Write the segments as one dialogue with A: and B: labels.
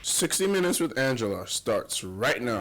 A: 60 Minutes with Angela starts right now.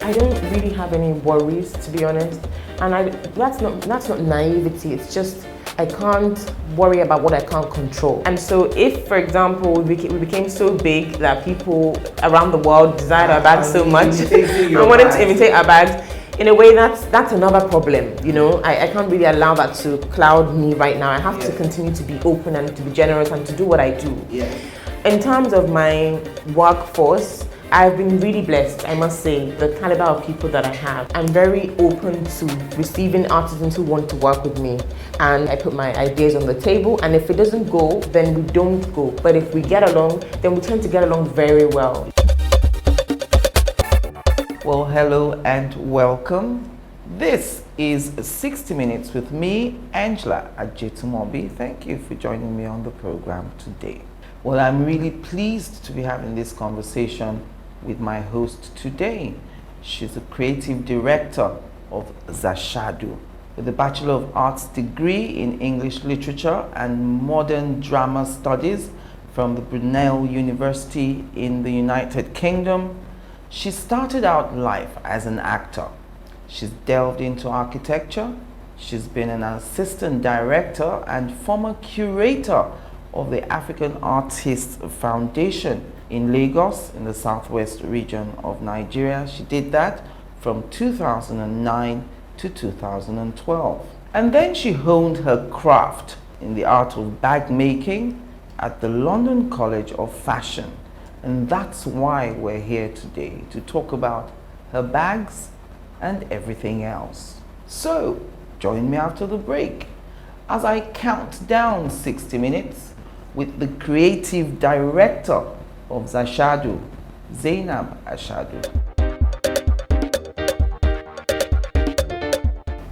B: I don't really have any worries, to be honest, and that's not naivety. It's just I can't worry about what I can't control. And so, if, for example, we became so big that people around the world desired our bags so much, and wanted to imitate our bags, in a way, that's another problem. You know, I can't really allow that to cloud me right now. I have to continue to be open and to be generous and to do what I do. In terms of my workforce, I've been really blessed, I must say, the caliber of people that I have. I'm very open to receiving artisans who want to work with me. And I put my ideas on the table, and if it doesn't go, then we don't go. But if we get along, then we tend to get along very well.
C: Well, hello and welcome. This is 60 Minutes with me, Angela Ajetunmobi. Thank you for joining me on the program today. Well, I'm really pleased to be having this conversation with my host today. She's a creative director of Zashadu with a Bachelor of Arts degree in English Literature and Modern Drama Studies from the Brunel University in the United Kingdom. She started out life as an actor. She's delved into architecture. She's been an assistant director and former curator of the African Artists Foundation in Lagos, in the southwest region of Nigeria. She did that from 2009 to 2012. And then she honed her craft in the art of bag making at the London College of Fashion. And that's why we're here today, to talk about her bags and everything else. So, join me after the break as I count down 60 minutes with the creative director of Zashadu, Zainab Ashadu.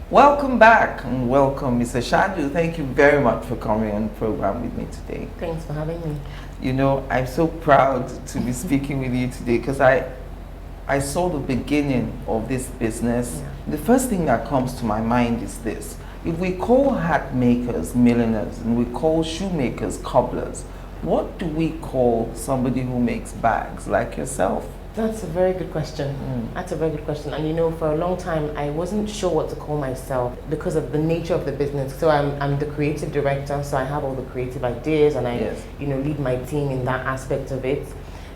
C: Welcome back and welcome, Ms. Ashadu. Thank you very much for coming on the program with me today.
B: Thanks for having me.
C: You know, I'm so proud to be speaking with you today because I saw the beginning of this business. The first thing that comes to my mind is this. If we call hat makers milliners and we call shoemakers cobblers, what do we call somebody who makes bags like yourself?
B: That's a very good question. That's a very good question. And you know, for a long time, I wasn't sure what to call myself because of the nature of the business. So I'm the creative director, so I have all the creative ideas and I lead my team in that aspect of it.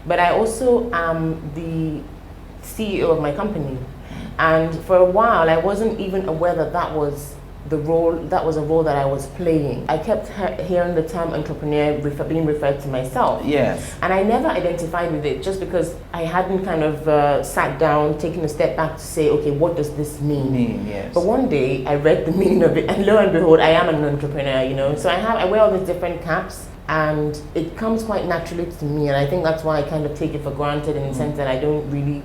B: But I also am the CEO of my company. And for a while, I wasn't even aware that was a role that I was playing. I kept hearing the term entrepreneur being referred to myself.
C: Yes.
B: And I never identified with it just because I hadn't kind of sat down, taken a step back to say, okay, what does this mean?
C: Yes.
B: But one day I read the meaning of it and lo and behold, I am an entrepreneur, you know. So I wear all these different caps and it comes quite naturally to me, and I think that's why I kind of take it for granted in the sense that I don't really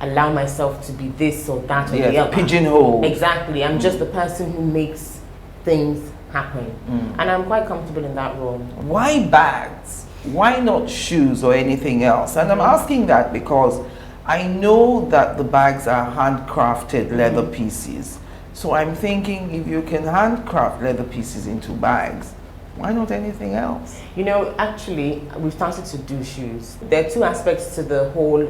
B: allow myself to be this or that or the other.
C: Pigeonhole.
B: Exactly. I'm just the person who makes things happen. And I'm quite comfortable in that role.
C: Why bags? Why not shoes or anything else? And I'm asking that because I know that the bags are handcrafted leather pieces. So I'm thinking if you can handcraft leather pieces into bags, why not anything else?
B: You know, actually, we've started to do shoes. There are two aspects to the whole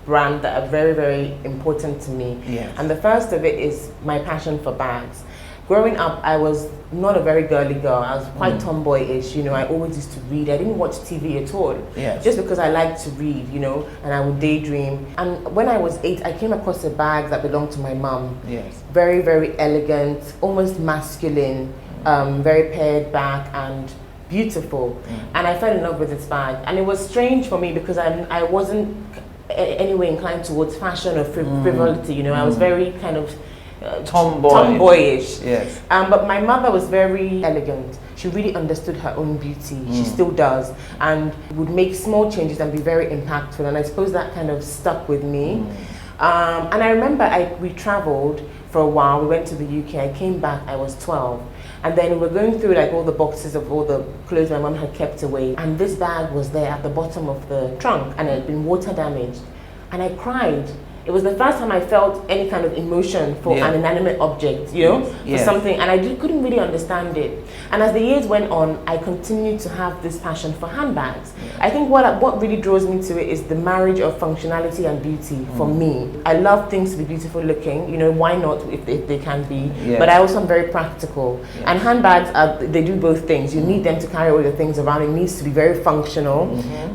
B: brand that are very, very important to me.
C: Yes.
B: And the first of it is my passion for bags. Growing up, I was not a very girly girl. I was quite tomboyish, you know. I always used to read. I didn't watch TV at all.
C: Yes.
B: Just because I liked to read, you know, and I would daydream. And when I was 8, I came across a bag that belonged to my mom.
C: Yes.
B: Very, very elegant, almost masculine, very pared back and beautiful. And I fell in love with this bag. And it was strange for me because I wasn't anyway inclined towards fashion or frivolity. You know, I was very kind of
C: tomboyish. Yes.
B: But my mother was very elegant. She really understood her own beauty. She still does, and would make small changes and be very impactful. And I suppose that kind of stuck with me. And I remember we traveled for a while. We went to the UK. I came back. I was 12. And then we were going through like all the boxes of all the clothes my mom had kept away. And this bag was there at the bottom of the trunk, and it had been water damaged. And I cried. It was the first time I felt any kind of emotion for an inanimate object, you know, for something, and I couldn't really understand it. And as the years went on, I continued to have this passion for handbags. I think what really draws me to it is the marriage of functionality and beauty for me. I love things to be beautiful looking, you know, why not if they can be, but I also am very practical. And handbags, they do both things. You need them to carry all your things around. It needs to be very functional,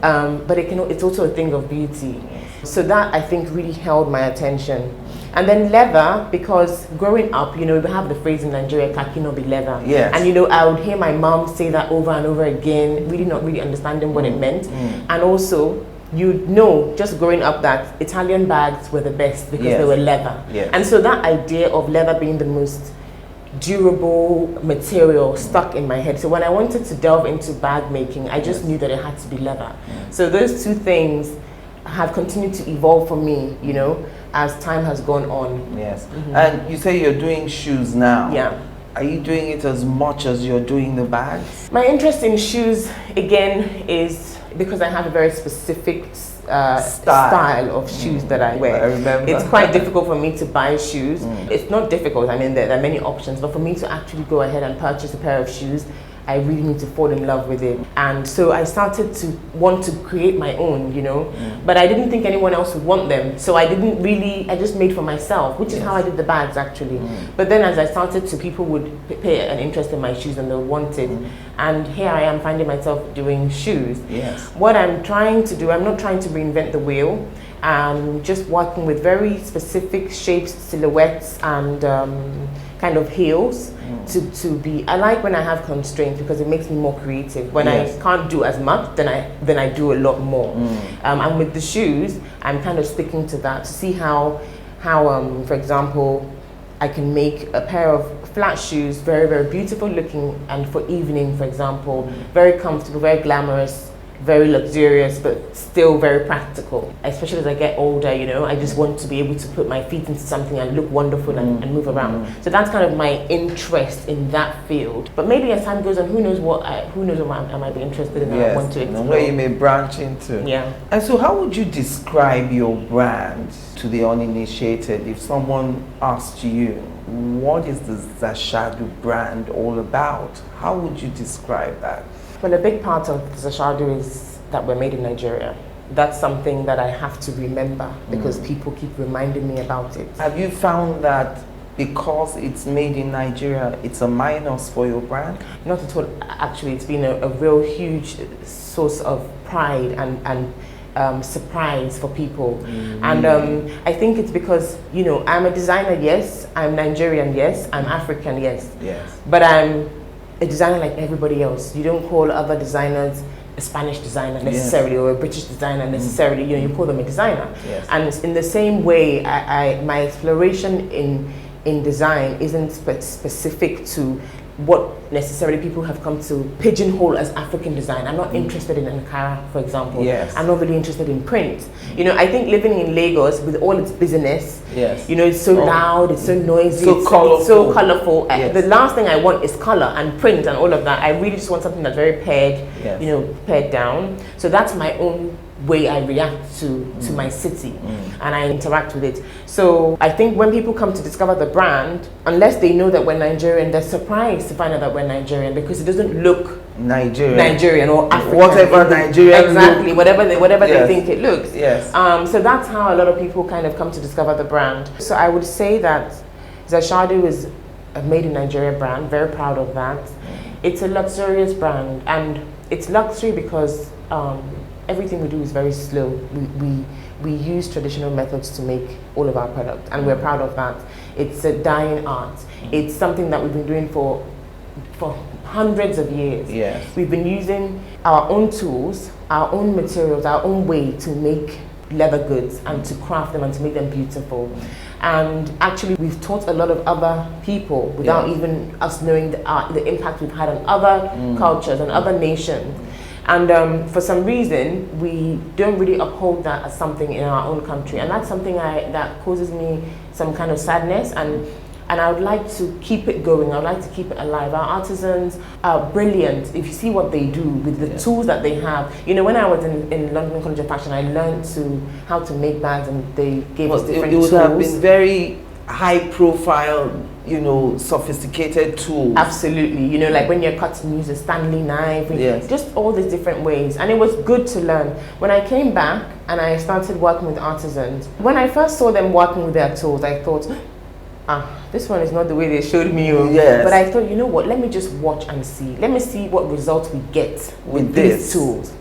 B: but it's also a thing of beauty. So that, I think, really held my attention. And then leather, because growing up, you know, we have the phrase in Nigeria, "Kaki no be leather."
C: Yes.
B: And, you know, I would hear my mom say that over and over again, really not really understanding what it meant. And also, you know, just growing up, that Italian bags were the best because they were leather. And so that idea of leather being the most durable material stuck in my head. So when I wanted to delve into bag making, I just knew that it had to be leather. So those two things have continued to evolve for me, you know, as time has gone on.
C: Yes. And you say you're doing shoes now.
B: Yeah.
C: Are you doing it as much as you're doing the bags?
B: My interest in shoes, again, is because I have a very specific style of shoes that I wear.
C: I remember.
B: It's quite difficult for me to buy shoes. It's not difficult, I mean, there are many options, but for me to actually go ahead and purchase a pair of shoes, I really need to fall in love with it. And so I started to want to create my own, you know, but I didn't think anyone else would want them. So I just made for myself, which is how I did the bags actually. But then as I started to, people would pay an interest in my shoes and they want it. And here I am finding myself doing shoes. What I'm trying to do, I'm not trying to reinvent the wheel. I'm just working with very specific shapes, silhouettes, and kind of heels to be. I like when I have constraints because it makes me more creative. When I can't do as much, then I do a lot more. And with the shoes, I'm kind of sticking to that to see how for example, I can make a pair of flat shoes, very, very beautiful looking, and for evening, for example, very comfortable, very glamorous, very luxurious, but still very practical. Especially as I get older, you know, I just want to be able to put my feet into something and look wonderful and move around. So that's kind of my interest in that field. But maybe as time goes on, who knows what I might be interested in and I want to explore.
C: Where you may branch into.
B: Yeah.
C: And so how would you describe your brand to the uninitiated if someone asked you, what is the Zashadu brand all about? How would you describe that?
B: Well, a big part of Zashadu is that we're made in Nigeria. That's something that I have to remember because people keep reminding me about it.
C: Have you found that because it's made in Nigeria, it's a minus for your brand?
B: Not at all. Actually, it's been a real huge source of pride and surprise for people. And I think it's because, you know, I'm a designer, yes. I'm Nigerian, yes. I'm African, yes. But I'm a designer like everybody else. You don't call other designers a Spanish designer necessarily or a British designer necessarily. You know, you call them a designer. And in the same way, my exploration in design isn't specific to what necessarily people have come to pigeonhole as African design. I'm not interested in Ankara, for example. I'm not really interested in print. You know, I think living in Lagos with all its busyness, you know, it's so loud, it's so noisy, it's so colorful. The last thing I want is color and print and all of that. I really just want something that's very pared, you know, pared down. So that's my own way I react to my city and I interact with it. So I think when people come to discover the brand, unless they know that we're Nigerian, they're surprised to find out that we're Nigerian because it doesn't look Nigerian or African.
C: Whatever Nigerian
B: exactly, whatever they think it looks.
C: So
B: that's how a lot of people kind of come to discover the brand. So I would say that Zashadu is a made in Nigeria brand, very proud of that. It's a luxurious brand and it's luxury because everything we do is very slow. We use traditional methods to make all of our products, and we're proud of that. It's a dying art. It's something that we've been doing for hundreds of years. We've been using our own tools, our own materials, our own way to make leather goods and to craft them and to make them beautiful. And actually, we've taught a lot of other people without even us knowing the impact we've had on other cultures and other nations. And for some reason, we don't really uphold that as something in our own country. And that's something that causes me some kind of sadness. And I would like to keep it going. I would like to keep it alive. Our artisans are brilliant. If you see what they do with the tools that they have. You know, when I was in London College of Fashion, I learned how to make bags, and they gave us different tools.
C: It would have been very high profile, you know, sophisticated tools.
B: Absolutely. You know, like when you're cutting, use a Stanley knife, just all these different ways. And it was good to learn. When I came back and I started working with artisans, when I first saw them working with their tools, I thought, this one is not the way they showed me. But I thought, you know what, let me just watch and see. Let me see what results we get with these tools.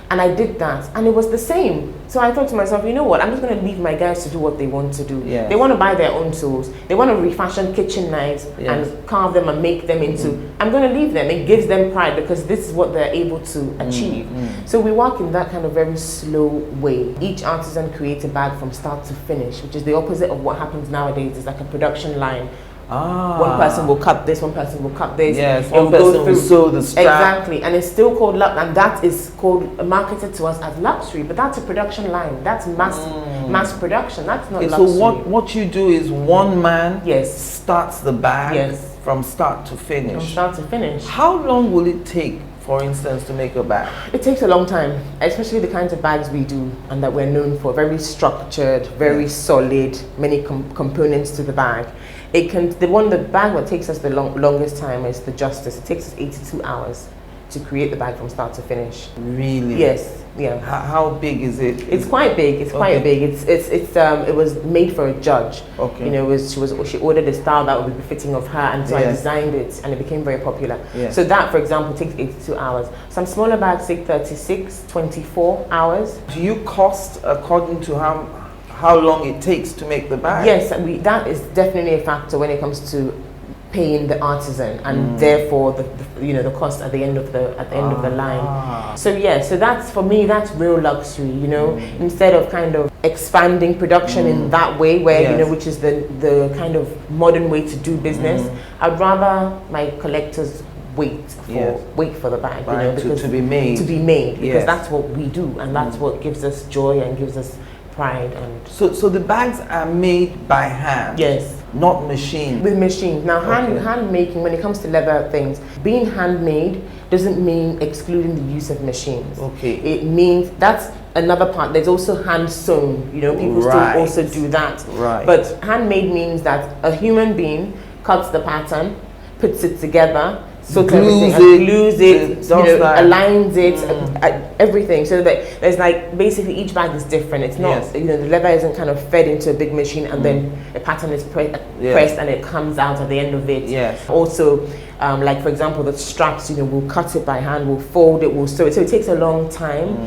B: And I did that, and it was the same. So I thought to myself, you know what, I'm just going to leave my guys to do what they want to do. They want to buy their own tools. They want to refashion kitchen knives and carve them and make them into. I'm going to leave them. It gives them pride because this is what they're able to achieve. So we work in that kind of very slow way. Each artisan creates a bag from start to finish, which is the opposite of what happens nowadays. It's like a production line. One person will cut this, one person will cut this.
C: One person will sew the strap.
B: Exactly, and it's still called luxury, and that is marketed to us as luxury, but that's a production line. That's mass production. That's not luxury.
C: So what you do is one man starts the bag from start to finish.
B: From start to finish.
C: How long will it take, for instance, to make a bag?
B: It takes a long time, especially the kinds of bags we do and that we're known for. Very structured, very solid, many components to the bag. The bag that takes us the longest time is the Justice. It takes us 82 hours to create the bag from start to finish.
C: Really?
B: Yes. Yeah.
C: How big is it?
B: It's quite big. It's quite big. It was made for a judge.
C: Okay.
B: You know, she ordered a style that would be befitting of her, and so I designed it, and it became very popular. So that, for example, takes 82 hours. Some smaller bags take 36, 24 hours.
C: Do you cost according to how long it takes to make the bag?
B: Yes, that is definitely a factor when it comes to paying the artisan, and therefore the cost at the end of the line. So so that's, for me, that's real luxury. You know, instead of kind of expanding production in that way, where you know, which is the kind of modern way to do business. I'd rather my collectors wait for the bag, you know, because
C: to be made
B: because that's what we do, and that's what gives us joy and gives us pride. And
C: so the bags are made by hand.
B: Yes.
C: Not machine.
B: With machines. Now, hand making, when it comes to leather things, being handmade doesn't mean excluding the use of machines.
C: Okay.
B: It means that's another part. There's also hand sewn. You know, people still also do that.
C: Right.
B: But handmade means that a human being cuts the pattern, puts it together, glues it, aligns it, everything. So that there's like, basically each bag is different. It's not, you know, the leather isn't kind of fed into a big machine and then a pattern is pressed and it comes out at the end of it. Also, like for example, the straps, you know, we'll cut it by hand, we'll fold it, we'll sew it. So it takes a long time.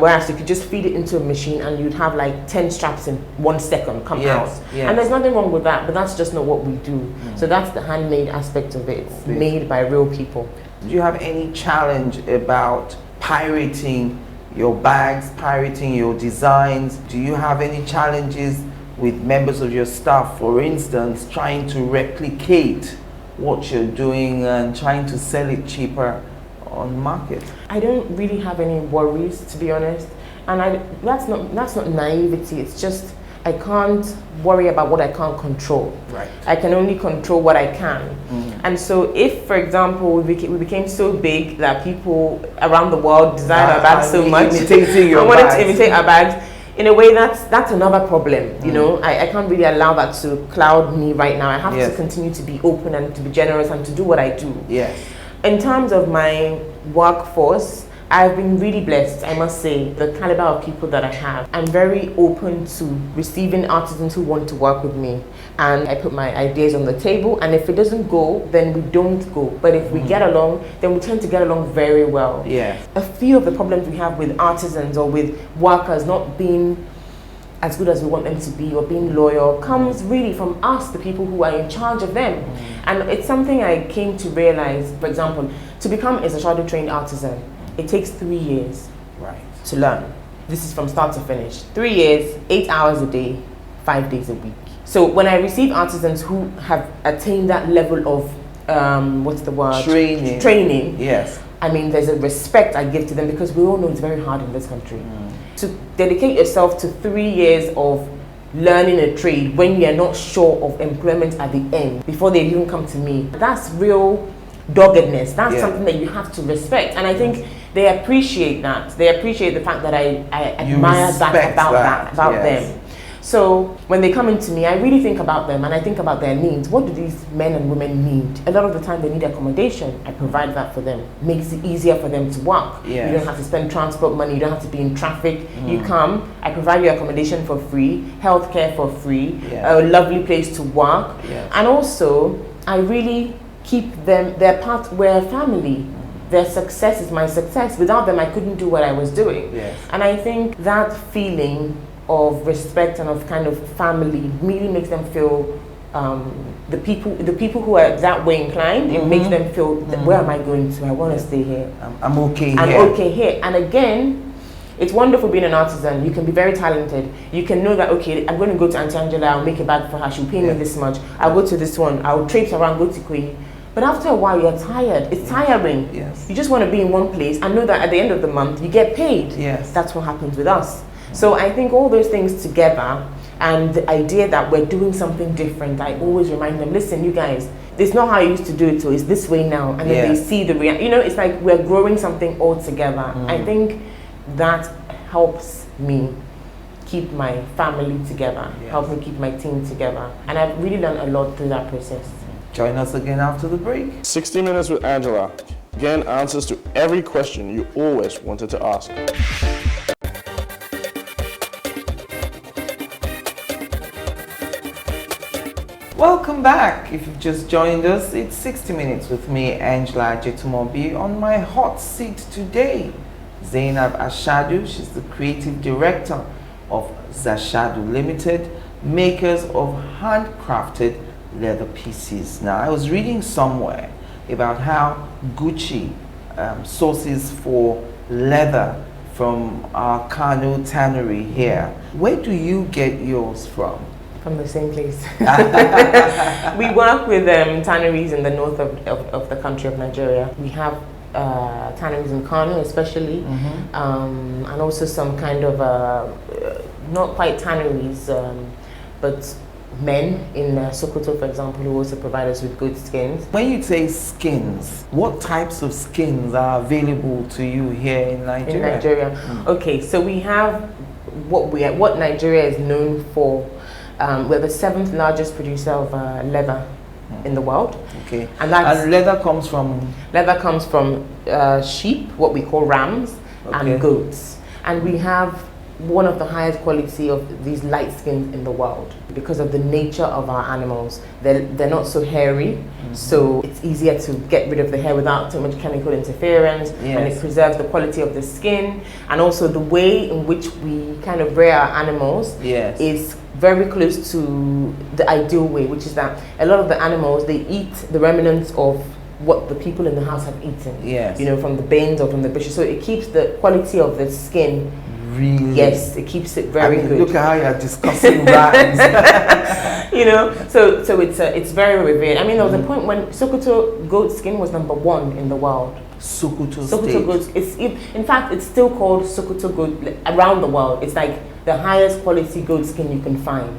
B: Whereas you could just feed it into a machine and you'd have like 10 straps in 1 second come out. And there's nothing wrong with that, but that's just not what we do. So that's the handmade aspect of it. It's made by real people.
C: Do you have any challenge about pirating your bags, pirating your designs? Do you have any challenges with members of your staff, for instance, trying to replicate what you're doing and trying to sell it cheaper on market?
B: I don't really have any worries, to be honest, and that's not naivety. It's just I can't worry about what I can't control.
C: Right.
B: I can only control what I can. And so if, for example, we became so big that people around the world desire our bags so much,
C: imitating
B: I wanted to imitate our bags. In a way, that's another problem. You know, I can't really allow that to cloud me right now. I have to continue to be open and to be generous and to do what I do. In terms of my workforce, I've been really blessed, I must say, the caliber of people that I have. I'm very open to receiving artisans who want to work with me. And I put my ideas on the table, and if it doesn't go, then we don't go. But if we get along, then we tend to get along very well. A few of the problems we have with artisans or with workers not being as good as we want them to be or being loyal comes really from us, the people who are in charge of them. And it's something I came to realize. For example, to become a Zashadu trained artisan, it takes 3 years to learn. This is from start to finish. 3 years, 8 hours a day, 5 days a week. So when I receive artisans who have attained that level of, what's the word? Training.
C: Yes.
B: I mean, there's a respect I give to them because we all know it's very hard in this country. To dedicate yourself to 3 years of learning a trade when you're not sure of employment at the end, before they even come to me, that's real doggedness. That's something that you have to respect. And I think they appreciate that. They appreciate the fact that I admire that about them. So when they come into me, I really think about them and I think about their needs. What do these men and women need? A lot of the time they need accommodation. I provide that for them. Makes it easier for them to work.
C: Yes.
B: You don't have to spend transport money. You don't have to be in traffic. You come, I provide you accommodation for free, healthcare for free, a lovely place to work. And also, I really keep them, we're a family. Their success is my success. Without them, I couldn't do what I was doing. And I think that feeling of respect and of kind of family really makes them feel the people who are that way inclined. It makes them feel where am I going to? I want to stay here.
C: I'm okay here.
B: I'm okay here. And again, it's wonderful being an artisan. You can be very talented. You can know that, okay, I'm going to go to Auntie Angela, I'll make a bag for her, she'll pay me this much. I'll go to this one, I'll traipse around, go to Kwe. But after a while, you're tired. It's tiring. You just want to be in one place and know that at the end of the month, you get paid. That's what happens with us. So I think all those things together and the idea that we're doing something different, I always remind them, listen, you guys, it's not how I used to do it, so it's this way now. And then they see the reality. You know, it's like we're growing something all together. I think that helps me keep my family together, help me keep my team together. And I've really learned a lot through that process.
C: Join us again after the break.
A: 60 Minutes with Angela. Again, answers to every question you always wanted to ask.
C: Welcome back. If you've just joined us, it's 60 Minutes with me, Angela Ajetunmobi. On my hot seat today, Zainab Ashadu. She's the creative director of Zashadu Limited, makers of handcrafted leather pieces. Now, I was reading somewhere about how Gucci sources for leather from our Kano tannery here. Where do you get yours from?
B: From the same place. We work with tanneries in the north of the country of Nigeria. We have tanneries in Kano especially, and also some kind of, not quite tanneries, but men in Sokoto, for example, who also provide us with good skins.
C: When you say skins, what types of skins are available to you here in Nigeria?
B: In Nigeria. Okay, so we have what Nigeria is known for. We're the 7th largest producer of leather in the world.
C: Okay.
B: And
C: leather comes from?
B: Leather comes from sheep, what we call rams, and goats. And we have one of the highest quality of these light skins in the world because of the nature of our animals. They're not so hairy, so it's easier to get rid of the hair without too much chemical interference, and it preserves the quality of the skin. And also the way in which we kind of rear our animals is very close to the ideal way, which is that a lot of the animals, they eat the remnants of what the people in the house have eaten. You know, from the bones or from the bushes. So it keeps the quality of the skin.
C: Really?
B: Yes, it keeps it very good.
C: Look at how you're discussing rhymes.
B: You know, so it's very revered. I mean, there was a point when Sokoto goat skin was #1 in the world.
C: Sokoto
B: goat. In fact, it's still called Sokoto goat around the world. It's like the highest quality goat skin you can find.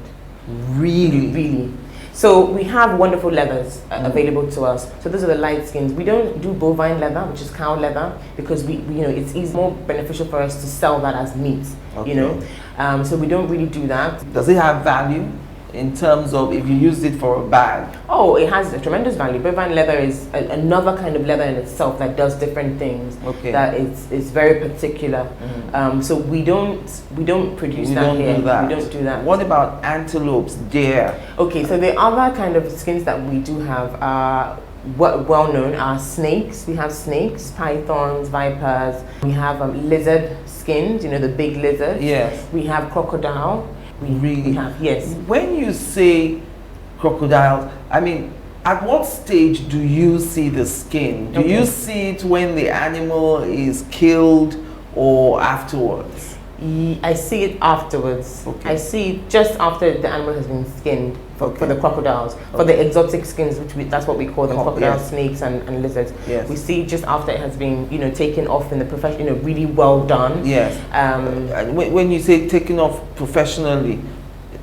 C: Really?
B: Really. So we have wonderful leathers available to us. So those are the light skins. We don't do bovine leather, which is cow leather, because we you know, it's more beneficial for us to sell that as meat. You know, so we don't really do that.
C: Does it have value in terms of if you used it for a bag?
B: Oh, it has a tremendous value. Bovine leather is another kind of leather in itself that does different things. That it's very particular. So we don't produce that here. We don't do that.
C: What about antelopes, deer?
B: Okay, so the other kind of skins that we do have are well known are snakes. We have snakes, pythons, vipers. We have lizard skins. You know, the big lizards.
C: Yes.
B: We have crocodile. We have, yes.
C: When you say crocodile, I mean, at what stage do you see the skin? Do you see it when the animal is killed or afterwards?
B: I see it afterwards.
C: Okay.
B: I see it just after the animal has been skinned for the crocodiles. For the exotic skins, that's what we call them, crocodiles,
C: yes.
B: snakes, and lizards.
C: Yes.
B: We see it just after it has been, taken off in the profession, really well done.
C: Yes. When you say taken off professionally,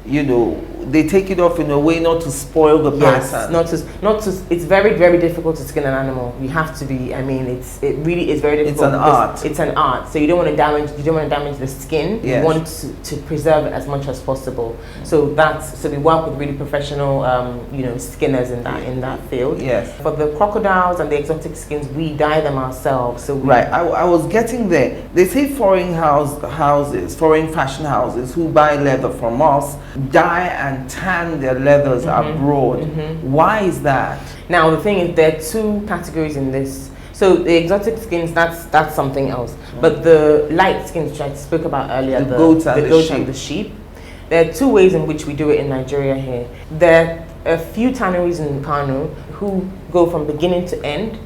C: they take it off in a way not to spoil the pattern.
B: Not to. It's very, very difficult to skin an animal. You have to be. It really is very difficult.
C: It's an art.
B: It's an art. So you don't want to damage. You don't want to damage the skin.
C: Yes.
B: You want to preserve it as much as possible. So we work with really professional, skinners in that field.
C: Yes.
B: For the crocodiles and the exotic skins, we dye them ourselves. So
C: right. I was getting there. They say foreign fashion houses who buy leather from us dye and tan their leathers abroad. Why is that?
B: Now the thing is, there are two categories in this. So the exotic skins, that's something else. But the light skins, which I spoke about earlier, the goats and the sheep, there are two ways in which we do it in Nigeria here. There are a few tanneries in Kano who go from beginning to end.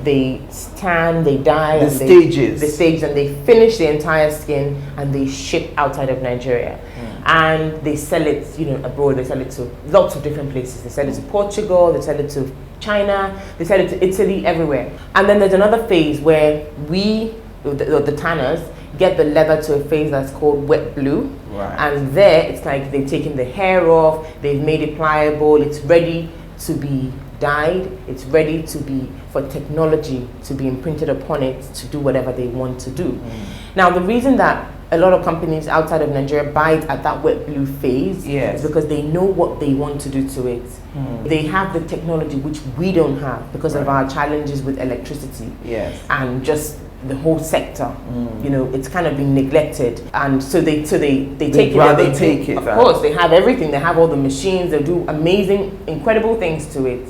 B: They tan, they dye,
C: the stages,
B: and they finish the entire skin and they ship outside of Nigeria. And they sell it, abroad. They sell it to lots of different places. They sell it to Portugal, they sell it to China, they sell it to Italy, everywhere. And then there's another phase where we, the tanners, get the leather to a phase that's called wet blue.
C: Right.
B: And there, it's like they've taken the hair off, they've made it pliable, it's ready to be dyed, it's ready for technology to be imprinted upon it to do whatever they want to do. Now, the reason that a lot of companies outside of Nigeria buy it at that wet blue phase is because they know what they want to do to it. They have the technology which we don't have because of our challenges with electricity and just the whole sector. It's kind of been neglected, and so they take it. Of course, they have everything. They have all the machines. They do amazing, incredible things to it.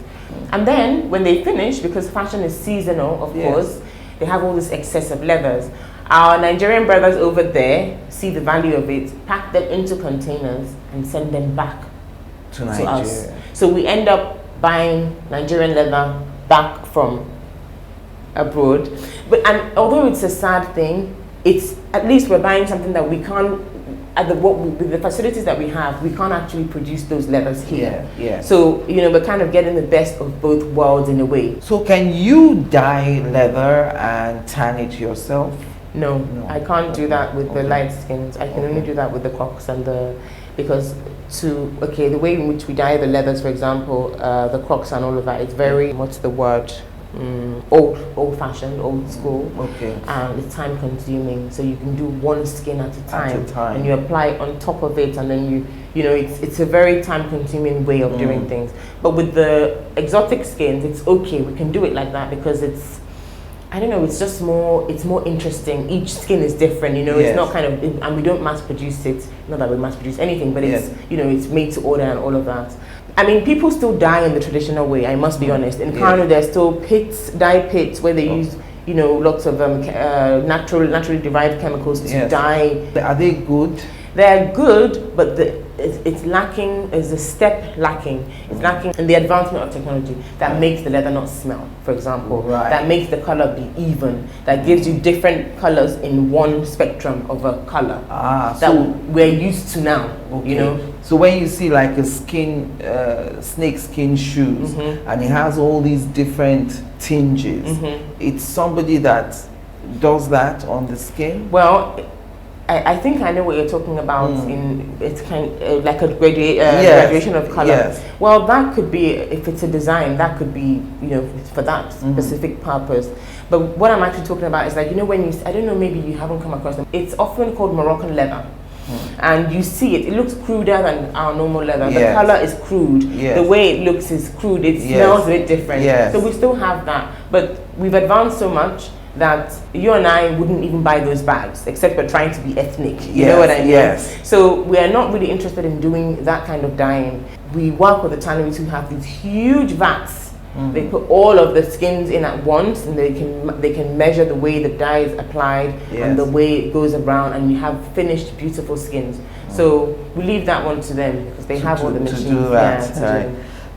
B: And then when they finish, because fashion is seasonal, of course, they have all this excess of leathers. Our Nigerian brothers over there see the value of it, pack them into containers, and send them back to us. So we end up buying Nigerian leather back from abroad. And although it's a sad thing, it's at least we're buying something that we can't. With the facilities that we have, we can't actually produce those leathers here. So we're kind of getting the best of both worlds in a way.
C: So can you dye leather and tan it yourself?
B: No, I can't do that with the light skins. I can only do that with the crocs and because the way in which we dye the leathers, for example, the crocs and all of that, it's very, what's the word? Old-fashioned, old school. And it's time consuming. So you can do one skin at a time. And you apply on top of it, and then it's a very time consuming way of doing things. But with the exotic skins, it's okay. We can do it like that because it's just it's more interesting. Each skin is different, it's not kind of, and we don't mass produce it. Not that we mass produce anything, but it's, it's made to order and all of that. I mean, people still dye in the traditional way, I must be honest. In Kano, there's still dye pits where they use, lots of naturally derived chemicals to dye.
C: Are they good?
B: They're good, but it's lacking, there's a step lacking. It's lacking in the advancement of technology that makes the leather not smell, for example. That makes the color be even. That gives you different colors in one spectrum of a color that we're used to now,
C: So when you see like a snake skin shoes and it has all these different tinges, it's somebody that does that on the skin?
B: Well, I think I know what you're talking about. It's kind of like a graduation of color. Well, that could be, if it's a design, that could be for that specific purpose. But what I'm actually talking about is like when I don't know, maybe you haven't come across them. It's often called Moroccan leather. And you see it looks cruder than our normal leather. The color is crude. The way it looks is crude. It smells a bit different. So we still have that, but we've advanced so much that you and I wouldn't even buy those bags, except we're trying to be ethnic. You know what I mean? So we are not really interested in doing that kind of dyeing. We work with the tanneries who have these huge vats. They put all of the skins in at once, and they can measure the way the dye is applied and the way it goes around, and you have finished beautiful skins. So we leave that one to them because they have all the machines.
C: To do that.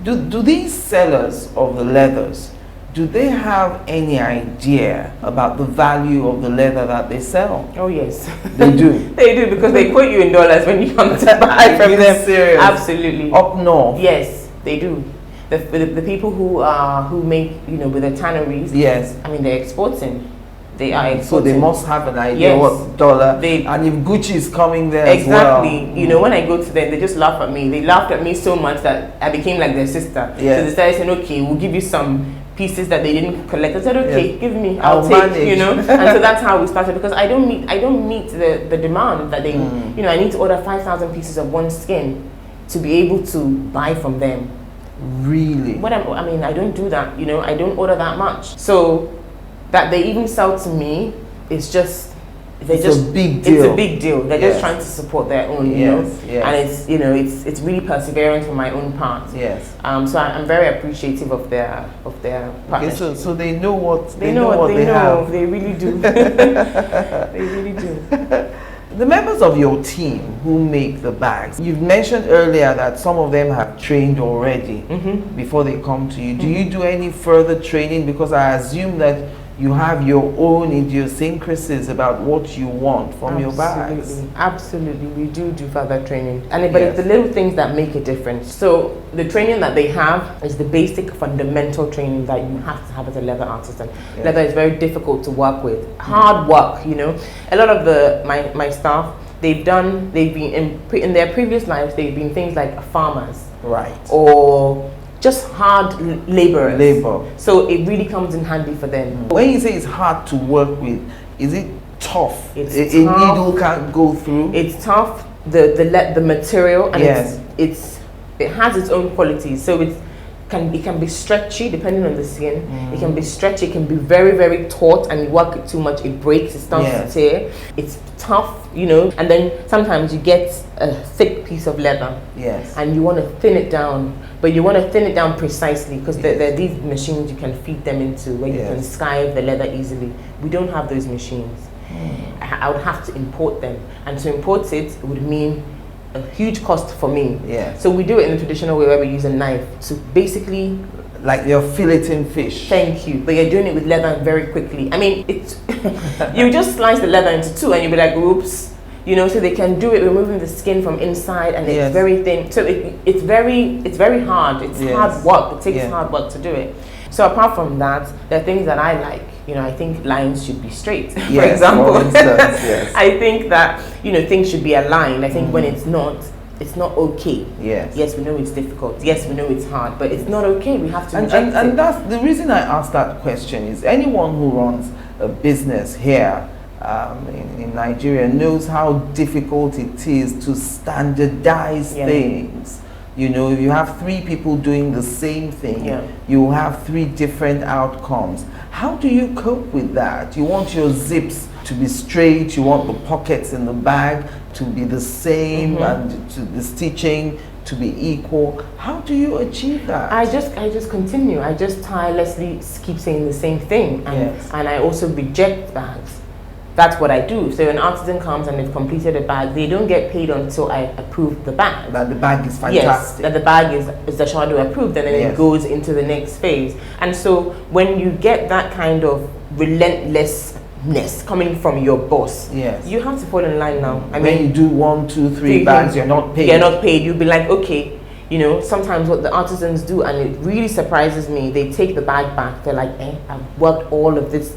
C: Do these sellers of the leathers, do they have any idea about the value of the leather that they sell?
B: Oh yes,
C: They do.
B: they do, because they quote you in dollars when you come to buy from them.
C: Serious?
B: Absolutely.
C: Up north?
B: Yes, they do. The people who make, you know, with the tanneries.
C: Yes.
B: I mean, they're exporting. They are exporting.
C: So they must have an idea what dollar. And if Gucci is coming there
B: exactly.
C: as well.
B: You know, when I go to them, they just laugh at me. They laughed at me so much that I became like their sister.
C: Yes.
B: So they started saying, okay, we'll give you some pieces that they didn't collect. I said, okay, give me, I'll take,
C: manage.
B: you know. And so that's how we started, because I don't meet the demand that they, you know, I need to order 5,000 pieces of one skin to be able to buy from them.
C: Really?
B: I mean, I don't do that, you know, I don't order that much. So that they even sell to me, it's just,
C: it's a big deal.
B: It's a big deal. They're just trying to support their own, you know.
C: Yes.
B: And it's, you know, it's really perseverance on my own part.
C: Yes.
B: So I'm very appreciative of their partnership.
C: Okay, so they know what
B: they know what they
C: have.
B: They really do. They really do.
C: The members of your team who make the bags, you've mentioned earlier that some of them have trained already before they come to you. Do you do any further training? Because I assume that you have your own idiosyncrasies about what you want from your bags.
B: Absolutely, we do further training. But it's the little things that make a difference. So the training that they have is the basic fundamental training that you have to have as a leather artisan.
C: Yes.
B: Leather is very difficult to work with. Hard work, you know. A lot of my staff, they've been in their previous lives, they've been things like farmers.
C: Right.
B: Or just hard laborers.
C: Labor.
B: So it really comes in handy for them.
C: When you say it's hard to work with, is it tough?
B: It's
C: a
B: tough.
C: Needle can't go through?
B: It's tough. The material, and
C: Yes.
B: it has its own qualities. So it can be stretchy depending on the skin. It can be stretchy. It can be very, very taut, and you work it too much, it breaks. It starts to tear. It's tough, you know. And then sometimes you get a thick piece of leather.
C: Yes.
B: And you want to thin it down, but you want to thin it down precisely, because there are these machines you can feed them into where you can skive the leather easily. We don't have those machines. I would have to import them, and to import it would mean a huge cost for me. So we do it in the traditional way, where we use a knife to basically,
C: like you're filleting fish.
B: Thank you, but you're doing it with leather very quickly. I mean, it's you just slice the leather into two, and you'll be like, oops, you know. So they can do it removing the skin from inside, and it's very thin. So it's very hard. It's hard work. It takes hard work to do it. So apart from that, there are things that I like. You know, I think lines should be straight, for example.
C: For instance,
B: I think that, you know, things should be aligned. I think when it's not okay. Yes, we know it's difficult. Yes, we know it's hard, but it's not okay. We have to reject it.
C: And that's the reason I asked that question. Is anyone who runs a business here in Nigeria knows how difficult it is to standardize things. You know, if you have 3 people doing the same thing, you will have 3 different outcomes. How do you cope with that? You want your zips to be straight, you want the pockets in the bag to be the same, and to the stitching to be equal. How do you achieve that?
B: I just continue. I just tirelessly keep saying the same thing, and I also reject bags. That's what I do. So an artisan comes and they've completed a bag, they don't get paid until I approve the bag.
C: That the bag is fantastic.
B: Yes, that the bag is Zashadu approved, and then it goes into the next phase. And so when you get that kind of relentlessness coming from your boss, you have to fall in line now. I mean,
C: when you do 1, 2, 3 bags, you're not paid.
B: You're not paid. You'll be like, okay. You know, sometimes what the artisans do, and it really surprises me, they take the bag back. They're like, I've worked all of this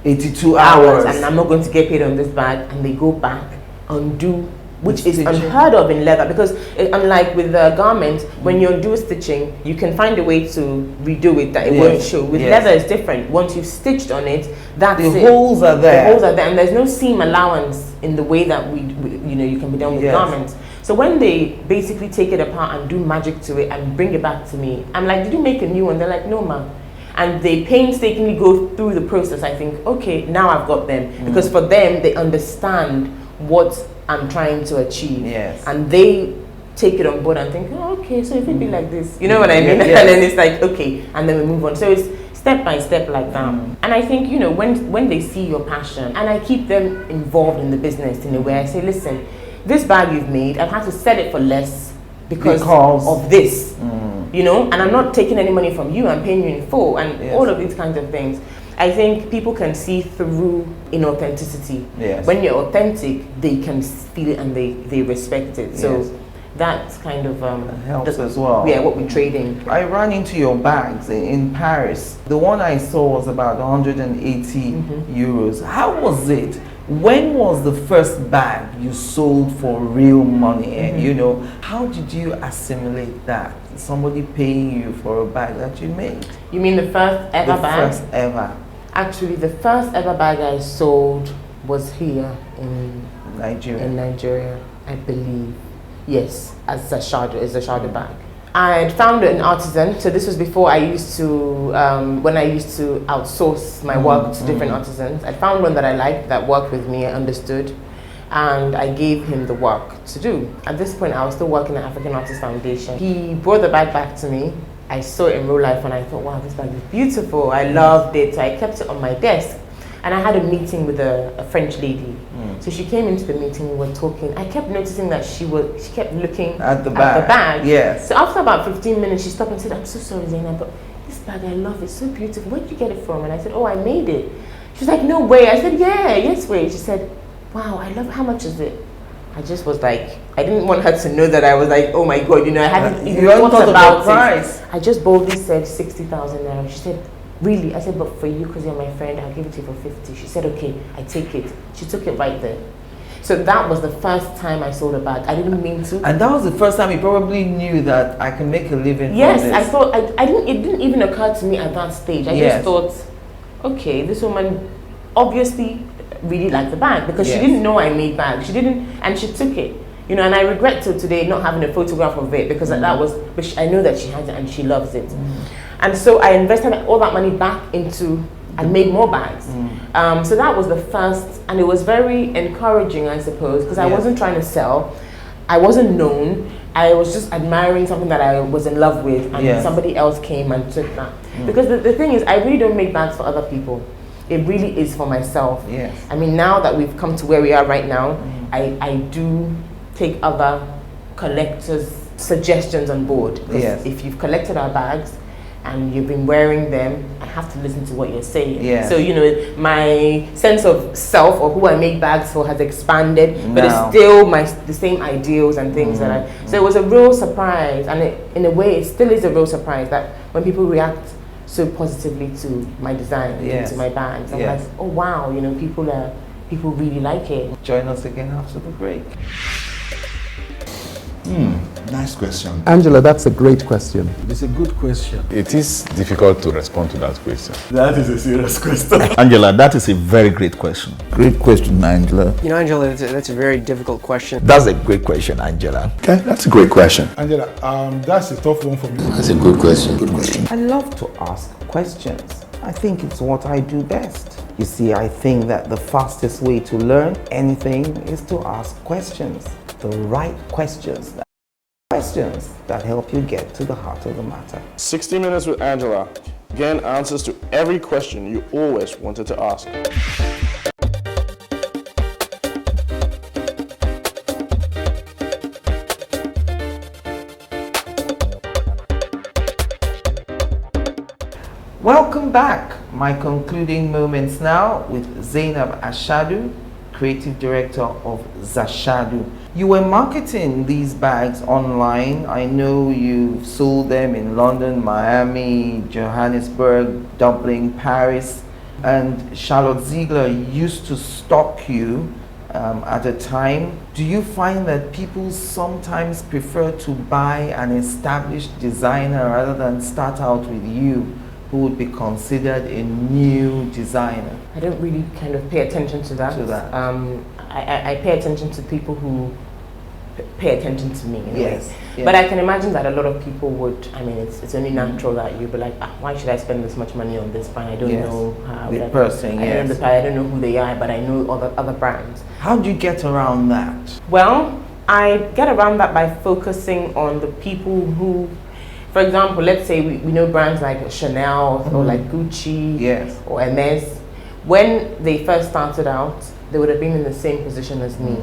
C: 82 hours
B: and I'm not going to get paid on this bag, and they go back and do, which is unheard of in leather, because unlike with the garment, when you undo stitching, you can find a way to redo it that it won't show. With leather, it's different. Once you've stitched on it, that's it.
C: The holes are there.
B: The holes are there, and there's no seam allowance in the way that we you know, you can be done with garments. So when they basically take it apart and do magic to it and bring it back to me, I'm like, did you make a new one? They're like, no, ma'am. And they painstakingly go through the process. I think, okay, now I've got them. Because for them, they understand what I'm trying to achieve. And they take it on board and think, oh, okay, so if it be like this, you know what I mean? And then it's like, okay, and then we move on. So it's step by step like that. And I think, you know, when they see your passion, and I keep them involved in the business in a way, I say, listen, this bag you've made, I've had to sell it for less because of this. you know, and I'm not taking any money from you, I'm paying you in full, and all of these kinds of things. I think people can see through inauthenticity.
C: Yes.
B: When you're authentic, they can feel it and they respect it. So that's kind of
C: helps as well.
B: Yeah, what we trade in.
C: I ran into your bags in Paris. The one I saw was about 180 euros. How was it? When was the first bag you sold for real money? And you know, how did you assimilate that? Somebody paying you for a bag that you made?
B: You mean the first ever bag?
C: The first ever.
B: Actually, the first ever bag I sold was here in Nigeria, I believe. Yes, as Zashadu bag. I had found an artisan, so this was before I used to, when I used to outsource my work to different artisans. I found one that I liked, that worked with me, I understood, and I gave him the work to do. At this point, I was still working at African Artists Foundation. He brought the bag back to me. I saw it in real life and I thought, wow, this bag is beautiful. I loved it, so I kept it on my desk. And I had a meeting with a French lady. So she came into the meeting, we were talking. I kept noticing that she kept looking
C: at the bag. Yes.
B: So after about 15 minutes, she stopped and said, I'm so sorry, Zainab, but this bag, I love it, it's so beautiful. Where did you get it from? And I said, oh, I made it. She was like, no way. I said, yeah, yes way. She said, wow, I love it. How much is it? I just was like, I didn't want her to know that I was like, oh my God, you know, I hadn't even thought about the price. I just boldly said 60,000 naira. She said, really? I said, but for you, because you're my friend, I'll give it to you for 50. She said, okay, I take it. She took it right there. So that was the first time I sold a bag. I didn't mean to.
C: And that was the first time you probably knew that I can make a living
B: yes,
C: from this.
B: I thought, it didn't even occur to me at that stage. I just thought, okay, this woman obviously really liked the bag because she didn't know I made bags. She didn't, and she took it. You know, and I regret till today not having a photograph of it because that was, but I know that she has it and she loves it. And so I invested all that money back into and made more bags. So that was the first, and it was very encouraging, I suppose, because I wasn't trying to sell. I wasn't known. I was just admiring something that I was in love with, and somebody else came and took that. Because the thing is, I really don't make bags for other people. It really is for myself. Yes. I mean, now that we've come to where we are right now, I do take other collectors' suggestions on board. If you've collected our bags and you've been wearing them, I have to listen to what you're saying. So, you know, my sense of self or who I make bags for has expanded, but it's still the same ideals and things that I... So it was a real surprise, and in a way, it still is a real surprise that when people react so positively to my design, to my bags, I'm like, oh wow, you know, people really like it.
C: Join us again after the break.
D: Nice question.
E: Angela, that's a great question.
D: It's a good question.
F: It is difficult to respond to that question.
D: That is a serious question. Angela, that is a very great question. Great question, Angela.
G: You know, Angela, that's a very difficult question.
D: That's a great question, Angela.
A: Okay, that's a great question.
H: Angela, that's a tough one for me.
D: That's a good question. Good question.
C: I love to ask questions. I think it's what I do best. You see, I think that the fastest way to learn anything is to ask questions. The right questions that help you get to the heart of the matter.
A: 60 Minutes with Angela. Again, answers to every question you always wanted to ask.
C: Welcome back. My concluding moments now with Zainab Ashadu, Creative Director of Zashadu. You were marketing these bags online. I know you've sold them in London, Miami, Johannesburg, Dublin, Paris, and Charlotte Ziegler used to stock you at a time. Do you find that people sometimes prefer to buy an established designer rather than start out with you, who would be considered a new designer?
B: I don't really kind of pay attention to that. I pay attention to people who pay attention to me in a way. But I can imagine that a lot of people would, I mean, it's only natural that you'd be like, why should I spend this much money on this brand? I don't know how
C: the person,
B: I don't know who they are, but I know other brands.
C: How do you get around that?
B: Well, I get around that by focusing on the people who, for example, let's say we know brands like Chanel or like Gucci or Hermes. When they first started out, they would have been in the same position as me.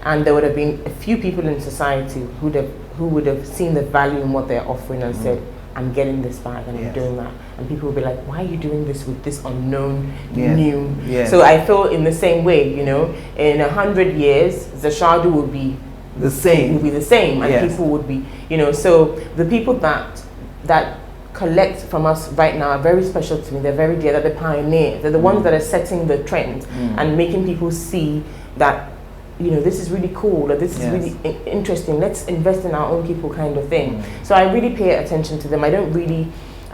B: And there would have been a few people in society who would have seen the value in what they're offering and said, I'm getting this bag and I'm
C: Yes.
B: doing that. And people will be like, why are you doing this with this unknown,
C: Yes.
B: new?
C: Yes.
B: So I feel in the same way, you know, in 100 years, Zashadu will be
C: The same.
B: will be the same, and
C: Yes.
B: people would be, you know, so the people that collect from us right now are very special to me. They're very dear. They're the pioneers. They're the ones that are setting the trend and making people see that, you know, this is really cool, or this is
C: Yes.
B: really interesting. Let's invest in our own people, kind of thing. So I really pay attention to them.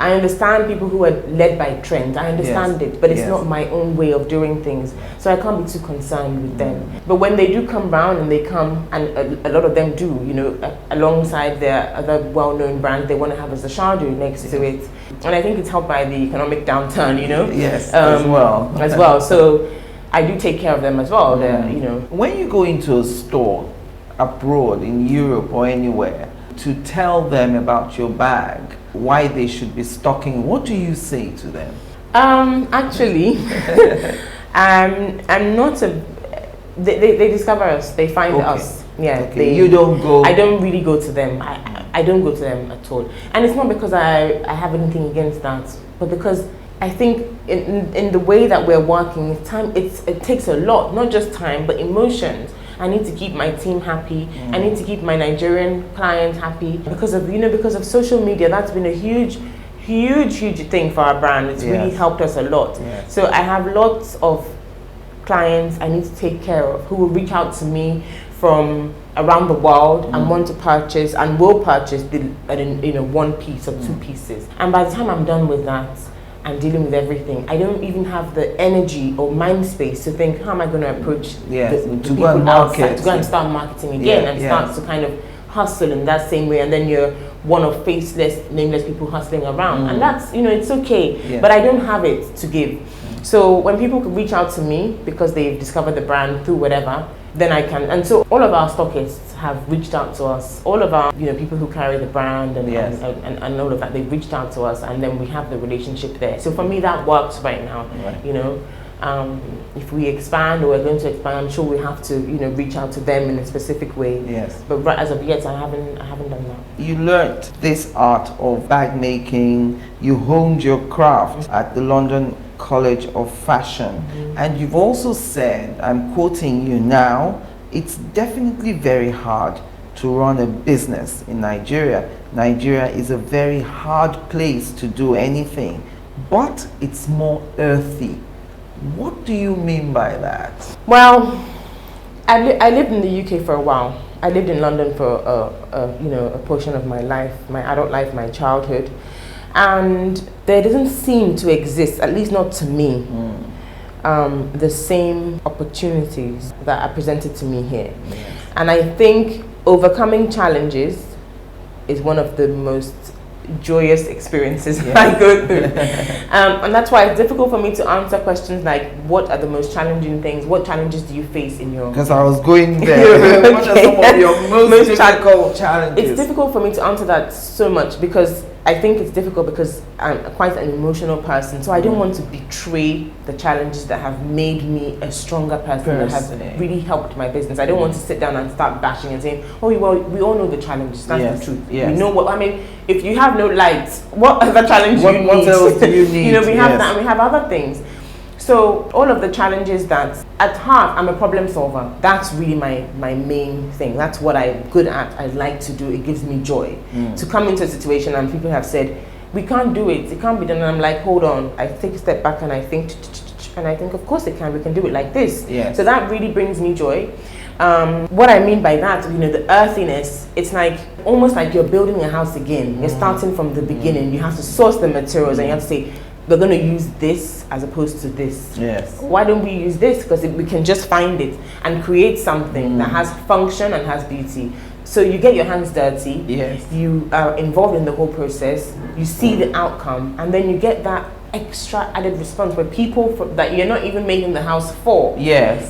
B: I understand people who are led by trend. I understand it, but it's
C: Yes.
B: not my own way of doing things. So I can't be too concerned with them. But when they do come round and they come, and a lot of them do, you know, alongside their other well-known brands, they want to have a Zashadu next to it. And I think it's helped by the economic downturn, you know.
C: Yes, as well.
B: As well. So I do take care of them as well. They're, you know.
C: When you go into a store abroad, in Europe or anywhere, to tell them about your bag, why they should be stocking, what do you say to them?
B: Actually, I'm not a. They discover us. They find us. Yeah.
C: Okay. You don't go.
B: I don't really go to them. I don't go to them at all. And it's not because I have anything against that, but because I think in the way that we're working, it takes a lot, not just time, but emotions. I need to keep my team happy. I need to keep my Nigerian clients happy because of social media. That's been a huge thing for our brand. It's really helped us a lot.
C: Yes.
B: So I have lots of clients I need to take care of who will reach out to me from around the world and want to purchase and will purchase one piece or two pieces. And by the time I'm done with that, and dealing with everything, I don't even have the energy or mind space to think, how am I going to approach the
C: to go
B: people
C: and
B: outside,
C: market,
B: to go and start marketing again, and start to kind of hustle in that same way, and then you're one of faceless, nameless people hustling around, and that's, you know, it's okay, but I don't have it to give. So when people could reach out to me because they've discovered the brand through whatever, then I can. And so all of our stockists have reached out to us. All of our, you know, people who carry the brand and all of that, they've reached out to us, and then we have the relationship there. So for me, that works right now.
C: Right.
B: You know, if we expand or we're going to expand, I'm sure we have to, you know, reach out to them in a specific way.
C: Yes.
B: But right as of yet, I haven't done that.
C: You learned this art of bag making. You honed your craft at the London College of Fashion, and you've also said, I'm quoting you now, it's definitely very hard to run a business in Nigeria. Nigeria is a very hard place to do anything, but it's more earthy. What do you mean by that?
B: Well, I lived in the UK for a while. I lived in London for a portion of my life, my adult life, my childhood. And there doesn't seem to exist, at least not to me, the same opportunities that are presented to me here.
C: Yes.
B: And I think overcoming challenges is one of the most joyous experiences I go through. And that's why it's difficult for me to answer questions like, what are the most challenging things? What challenges do you face in your...
C: Because I was going there. What are some of your most difficult challenges?
B: It's difficult for me to answer that so much because I think it's difficult because I'm quite an emotional person. So I don't want to betray the challenges that have made me a stronger person, that have really helped my business. I don't want to sit down and start bashing and saying, oh, well, we all know the challenges. That's the truth.
C: Yes.
B: We know what, I mean, if you have no lights, what other challenge
C: what
B: you need?
C: What else do you need?
B: You know, we have that and we have other things. So all of the challenges that, at heart, I'm a problem solver. That's really my main thing. That's what I'm good at. I like to do. It gives me joy. To come into a situation and people have said, we can't do it. It can't be done. And I'm like, hold on. I take a step back and I think, of course it can. We can do it like this.
C: Yes.
B: So that really brings me joy. What I mean by that, you know, the earthiness, it's like almost like you're building a house again. You're starting from the beginning. You have to source the materials and you have to say, we're going to use this as opposed to this.
C: Yes.
B: Why don't we use this? Because we can just find it and create something that has function and has beauty. So you get your hands dirty.
C: Yes.
B: You are involved in the whole process. You see the outcome, and then you get that extra added response where people that you're not even making the house for,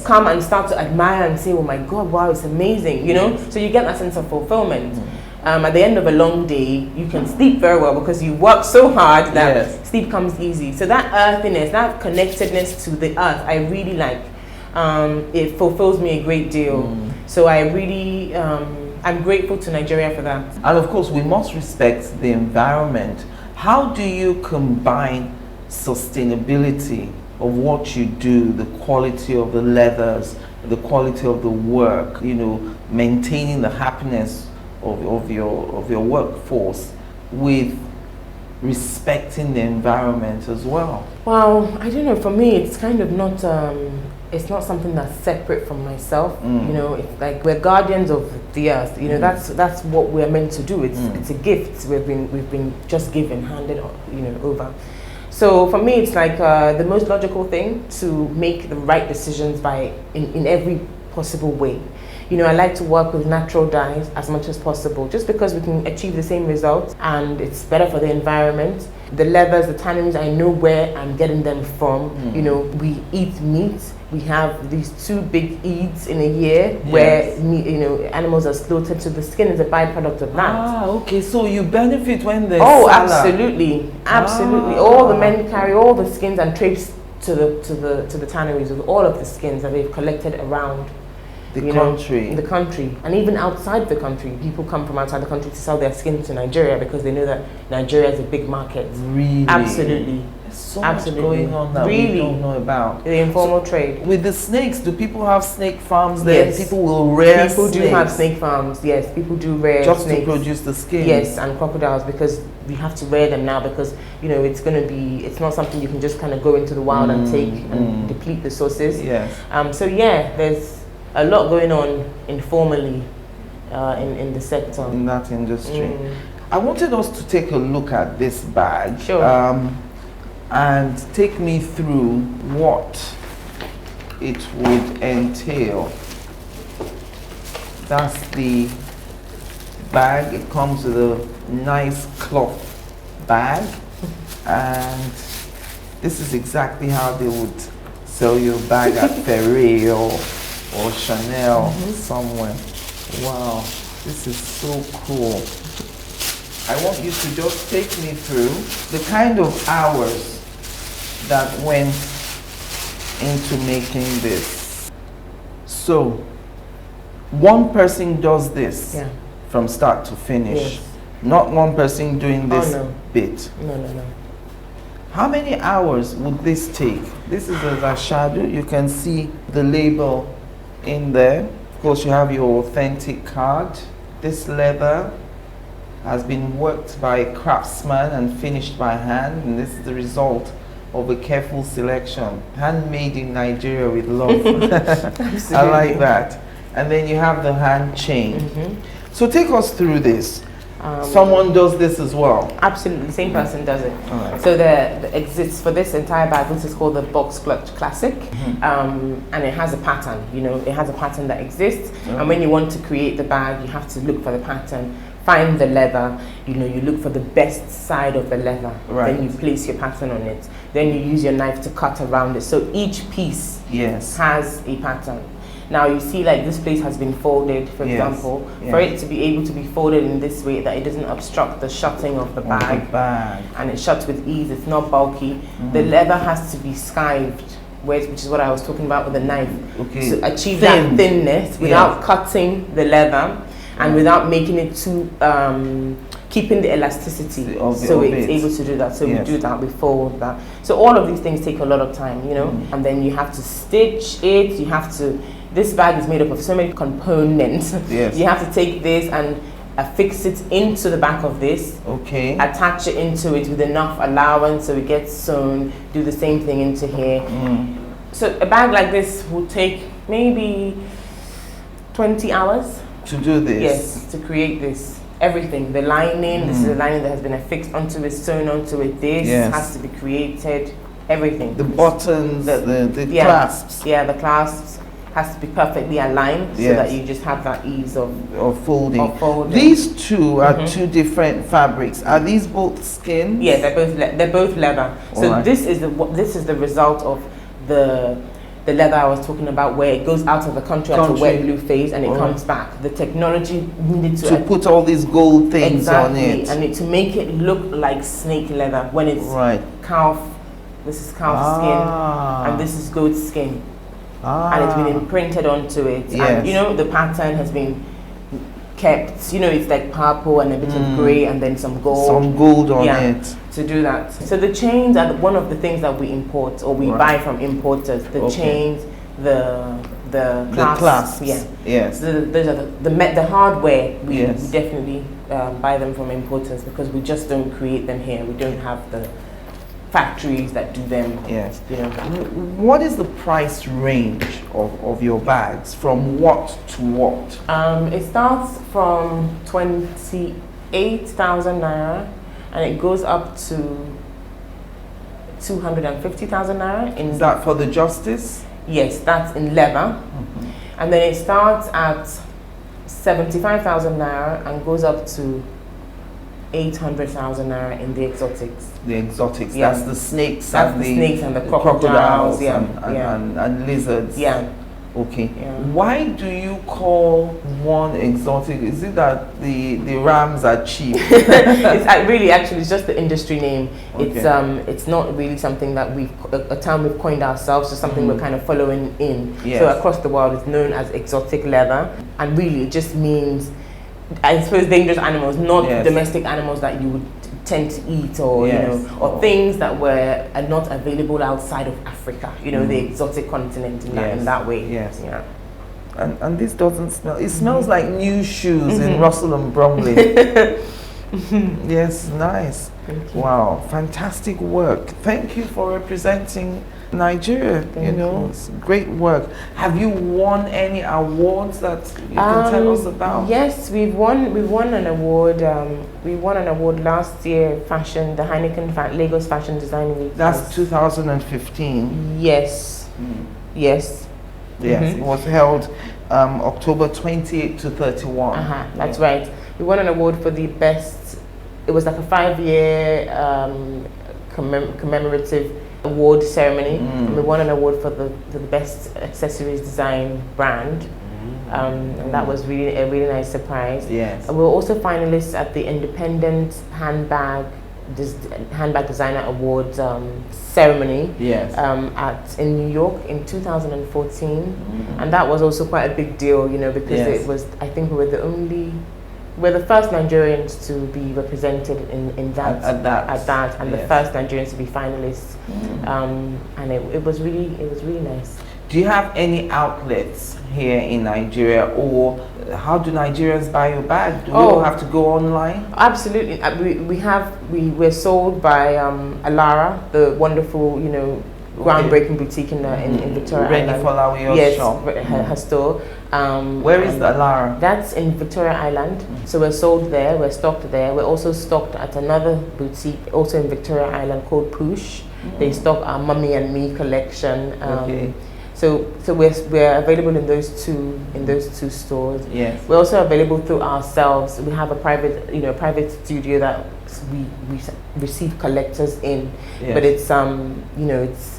B: come and start to admire and say, oh my God, wow, it's amazing, you know? So you get that sense of fulfillment. At the end of a long day, you can sleep very well because you work so hard that sleep comes easy. So that earthiness, that connectedness to the earth, I really like. It fulfills me a great deal. So I really I'm grateful to Nigeria for that.
C: And of course, we must respect the environment. How do you combine sustainability of what you do, the quality of the leathers, the quality of the work, you know, maintaining the happiness of your workforce with respecting the environment as well?
B: Well, I don't know, for me it's kind of not it's not something that's separate from myself. You know, it's like we're guardians of the earth. You know, that's what we're meant to do. It's a gift we've been just given, handed, you know, over. So for me, it's like the most logical thing to make the right decisions in every possible way. You know, I like to work with natural dyes as much as possible, just because we can achieve the same results and it's better for the environment. The leathers, the tannins, I know where I'm getting them from. You know, we eat meat. We have these 2 big Eids in a year where you know, animals are slaughtered, so the skin is a byproduct of that.
C: Ah, okay. So you benefit when there's
B: absolutely, absolutely. All the men carry all the skins and traipse to the tanneries with all of the skins that they've collected around
C: the country.
B: In the country, and even outside the country. People come from outside the country to sell their skin to Nigeria because they know that Nigeria is a big market.
C: Really?
B: Absolutely.
C: There's so much going on that we don't know about.
B: The informal trade.
C: With the snakes, do people have snake farms there?
B: Yes.
C: People will rear
B: People
C: snakes.
B: do have snake farms, yes. People do rear
C: just
B: snakes.
C: to produce the skin.
B: Yes, and crocodiles, because we have to rear them now because, you know, it's not something you can just kind of go into the wild and take and deplete the sources.
C: Yes.
B: So yeah, there's a lot going on informally in the sector.
C: In that industry. I wanted us to take a look at this bag.
B: Sure.
C: And take me through what it would entail. That's the bag. It comes with a nice cloth bag, and this is exactly how they would sell you a bag at Ferré or Chanel somewhere. Wow, this is so cool. I want you to just take me through the kind of hours that went into making this. So, one person does this from start to finish.
B: Yes.
C: Not one person doing this bit.
B: No.
C: How many hours would this take? This is a Zashadu. You can see the label in there. Of course, you have your authentic card. This leather has been worked by a craftsman and finished by hand, and this is the result of a careful selection. Handmade in Nigeria with love. I like that. And then you have the hand chain. So take us through this. Someone does this as well?
B: Absolutely, the same person does it.
C: Alright.
B: So there exists for this entire bag, this is called the Box Clutch Classic, and it has a pattern, you know, it has a pattern that exists, and when you want to create the bag, you have to look for the pattern, find the leather, you know, you look for the best side of the leather, then you place your pattern on it, then you use your knife to cut around it, so each piece has a pattern. Now you see, like, this place has been folded, for example, for it to be able to be folded in this way that it doesn't obstruct the shutting of the bag, and it shuts with ease, it's not bulky. The leather has to be skived, which is what I was talking about with the knife, to achieve that thinness without cutting the leather and without making it too, keeping the elasticity, so it's able to do that. So we do that, we fold that. So all of these things take a lot of time, you know, and then you have to stitch it, you have to, this bag is made up of so many components. You have to take this and affix it into the back of this, attach it into it with enough allowance so it gets sewn, do the same thing into here. So a bag like this will take maybe 20 hours.
C: To do this?
B: Yes, to create this. Everything, the lining, this is the lining that has been affixed onto it, sewn onto it, this has to be created, everything.
C: The buttons, the clasps.
B: Yeah, the clasps has to be perfectly aligned so that you just have that ease of
C: folding. These two are two different fabrics. Are these both skin?
B: Yeah, they're both leather. So this is the result of the leather I was talking about, where it goes out of the country at a wet blue phase and it comes back. The technology needed to
C: put all these gold things on it,
B: and to make it look like snake leather when it's calf. This is calf skin, and this is goat skin. And it's been imprinted onto it. And you know, the pattern has been kept, it's like purple and a bit of grey and then some gold.
C: Some gold on it.
B: To do that. So the chains are one of the things that we import or we buy from importers. The chains, the clasps. Yeah.
C: Yes.
B: Those are the hardware. We definitely buy them from importers because we just don't create them here. We don't have the factories that do them.
C: Yes. What is the price range of your bags? From what to what?
B: It starts from 28,000 naira and it goes up to 250,000 naira.
C: Is that for the justice?
B: Yes, that's in leather. And then it starts at 75,000 naira and goes up to 800,000 naira in the exotics.
C: The exotics,
B: Yeah.
C: that's the snakes,
B: That's the snakes and the crocodiles,
C: and lizards.
B: Yeah.
C: Okay.
B: Yeah.
C: Why do you call one exotic? Is it that the rams are cheap?
B: It's just the industry name.
C: Okay.
B: It's not really something that a term we've coined ourselves, just something we're kind of following in.
C: Yes.
B: So across the world it's known as exotic leather, and really it just means, I suppose, dangerous animals, not domestic animals that you would tend to eat, or or things that are not available outside of Africa. The exotic continent in that way.
C: Yes.
B: Yeah.
C: And this doesn't smell. It smells like new shoes in Russell and Bromley. Yes, nice. Wow, fantastic work. Thank you for representing Nigeria. It's great work. Have you won any awards that you can tell us about?
B: Yes, we've won an award. We won an award last year, the Heineken Lagos Fashion Design Week.
C: That's 2015.
B: Yes. Yes.
C: Yes, it was held October 28 to 31.
B: That's right. We won an award for the best. It was like a 5-year commemorative award ceremony. And we won an award for the best accessories design brand. And that was really a really nice surprise.
C: Yes.
B: And we were also finalists at the Independent Handbag Designer Awards ceremony.
C: Yes.
B: In New York in 2014, and that was also quite a big deal, because it was. I think we're the first Nigerians to be represented in that
C: at that,
B: and the first Nigerians to be finalists, and it was really nice.
C: Do you have any outlets here in Nigeria, or how do Nigerians buy your bag? Do we all have to go online?
B: Absolutely, we're sold by Alara, the wonderful groundbreaking boutique in Victoria Island. Yes,
C: shop.
B: Her store.
C: Where is the Alara?
B: That's in Victoria Island. So we're sold there. We're stocked there. We're also stocked at another boutique, also in Victoria Island, called Push. They stock our Mummy and Me collection. So we're available in those two stores.
C: Yes.
B: We're also available through ourselves. We have a private studio that we receive collectors in.
C: Yes.
B: But it's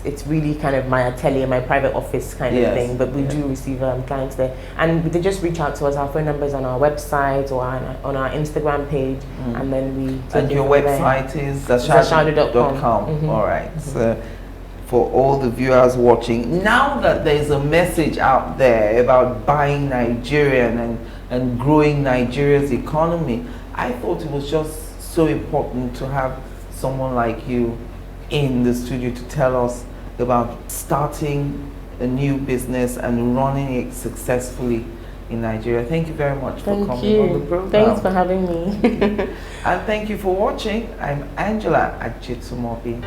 B: it's really kind of my atelier, my private office kind of thing. But we do receive clients there, and they just reach out to us. Our phone numbers on our website or on our Instagram page, and then we.
C: And your website is Zashadu.com. All right. So, for all the viewers watching, now that there's a message out there about buying Nigerian and growing Nigeria's economy, I thought it was just so important to have someone like you in the studio to tell us about starting a new business and running it successfully in Nigeria. Thank you very much for coming on the program.
B: Thanks for having me.
C: And thank you for watching. I'm Angela Ajetunmobi.